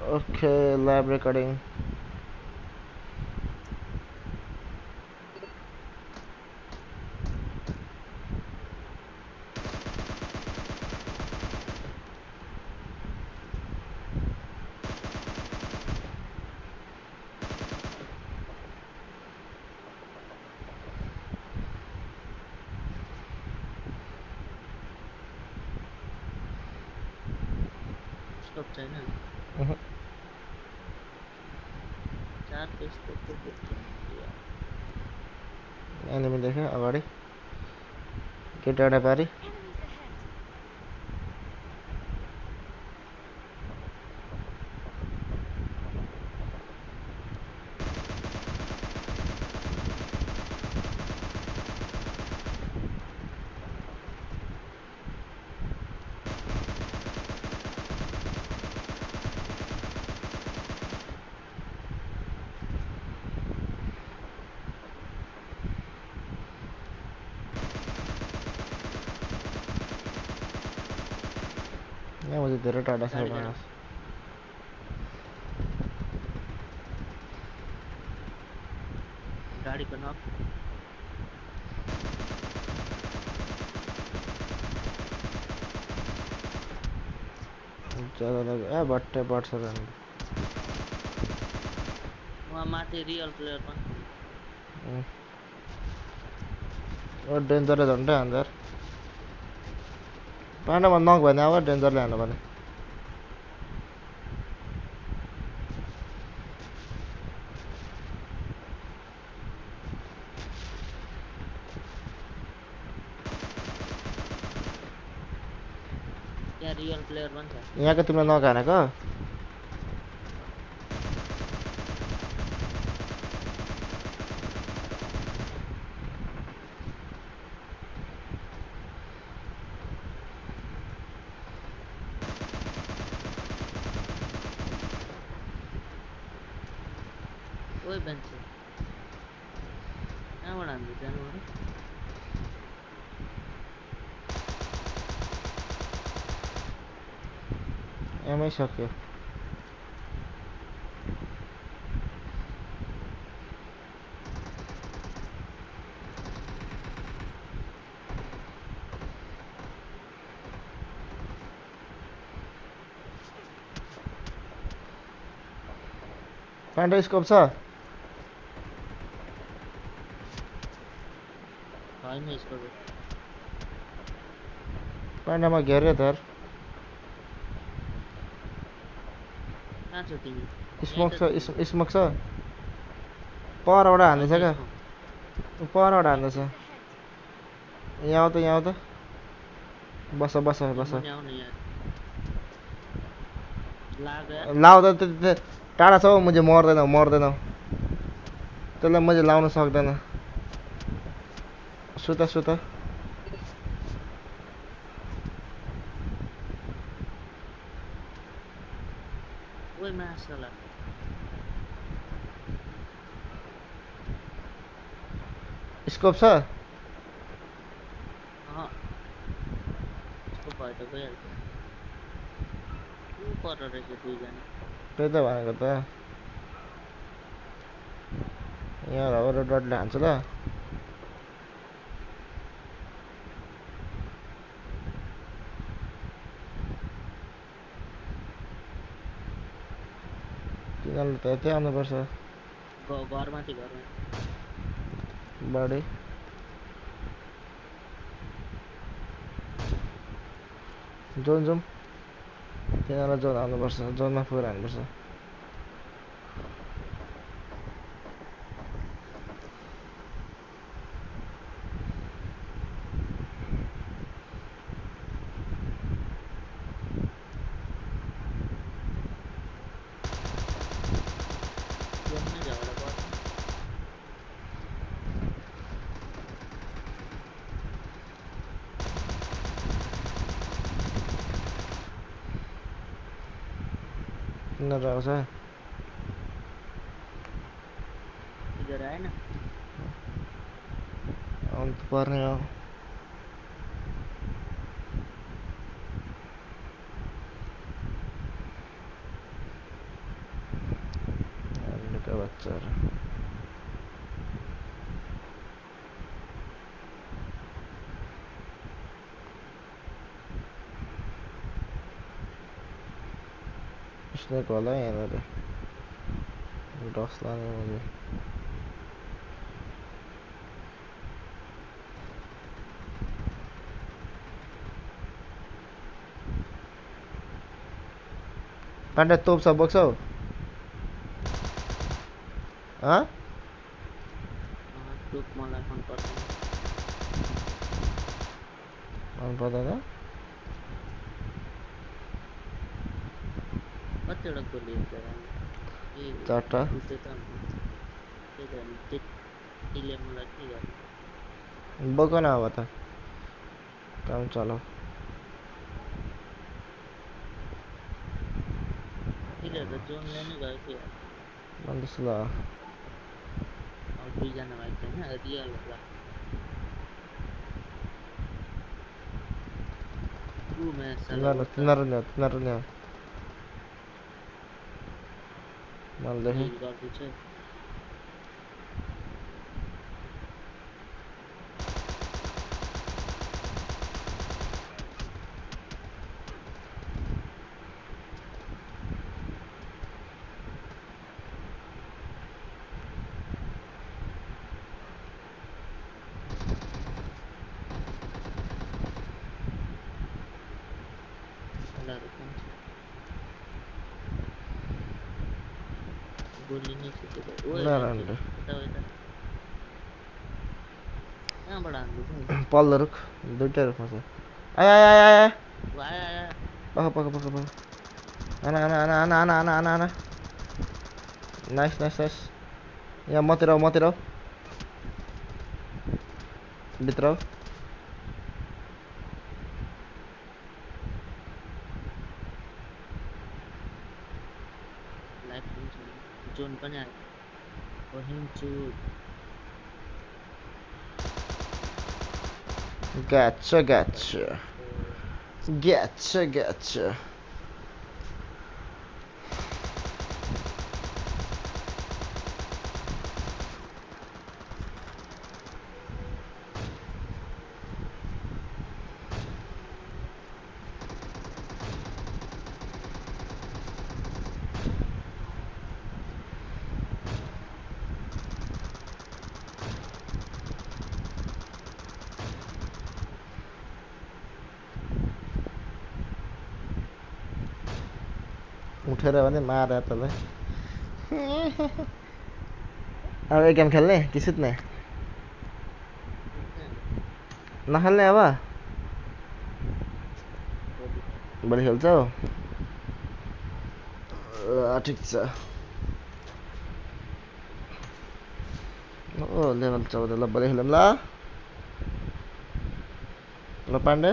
Okay, lab recording. Scope छैन चारको स्कोपको बोक्छ Enemy देखे अगाडि केटा पारी यहाँ मुझे धेरै टाढा छ गाडी गाडी मास गाडीको नक ज्यादा लाग्यो ए बट्टे बट्छ जानु वहाँ माथि रियल प्लेयर पनि छ और डेन्जर झन्डै अंदर पाण्डा नक भने अब डेन्जरले हान्नु पर्ने त्यहाँ रियल प्लेयर पनि छ यहाँको तिमीले नक हानेको ओइ बेन्चे कहाँबाट हान्छ जानुबाट एमै सक्यो पाण्डा स्कोप छ छैन यसको पाण्डामा घेर्यो तर कहाँ छौ तिमी यहीँ स्मोक त छ छु म स्मोक छ परबाट हान्दैछ छैन क्या स्कोप परबाट हान्दैछ यहाँ आउ त बस बस यहाँ बस मुनि आउनु यहाँ लाग यार लाउ त टाढा छ हौ मुझे मर्दैनौ मर्दैनौ त्यसलाई मैले लाउन सक्दैन सुत सुत ओइ मासला स्कोप छ अह स्कोप भए त गइहाल्थ्यो ऊ पर रहेछ दुईजना त्यही त भनेको त यहाँ रबर डटले हान्छु ल तिनीहरूले त यतै आउनुपर्छ घरमाथि बढी जोन जाउँ तिनीहरूलाई जोन हाल्नुपर्छ जोनमा पुगेर हान्नुपर्छ जोनमै झगडा पर्छ तिनीहरू आउँछ यिनीहरू आएन आउनु त पर्ने हो चरा स्नेक होला है यहाँनिर डस लाने मुझे पाण्डे तोप सब बोक्छौ हाँ टोप मलाई मन पर्दैन मन पर्दैन कतिवटा गोली हुन्छ ए चारवटा त्यो त त्यही त त्यसले मलाई के गर्नु बोक न अब त काम चलाऊ किलहरू त जोनले नै गयो कि यार मन त्यस्तो लाग्यो अब दुईजना भएको छैन रियल होला ऊ म्याच साला तिनीहरू उता तिनीहरू ल्याऊ मैले देखेँ हिल गर्दैछ सालाहरू कहाँ छ गोली नै छुटेको ओ मान्छे उनीहरू यता यता कहाँबाट हान्दैछ पल्लो रुख दुइटै रुखमा छ आय आय आय आय ऊ आयो आयो पख आना आना आना आना आना आना आना आना नाइस नाइस नाइस यहाँ मतिर आऊ भित्र आऊ लाइफ पनि छैन जोन पनि आयो हिँड्छु Gotcha. उठेर भने मार तँलाई अब एक गेम खेल्ने कि सुत्ने नखेल्ने अब भोलि खेल्छौ ठिक छ ओ लेभल 14 ल भोलि खेलौँ ल पाण्डे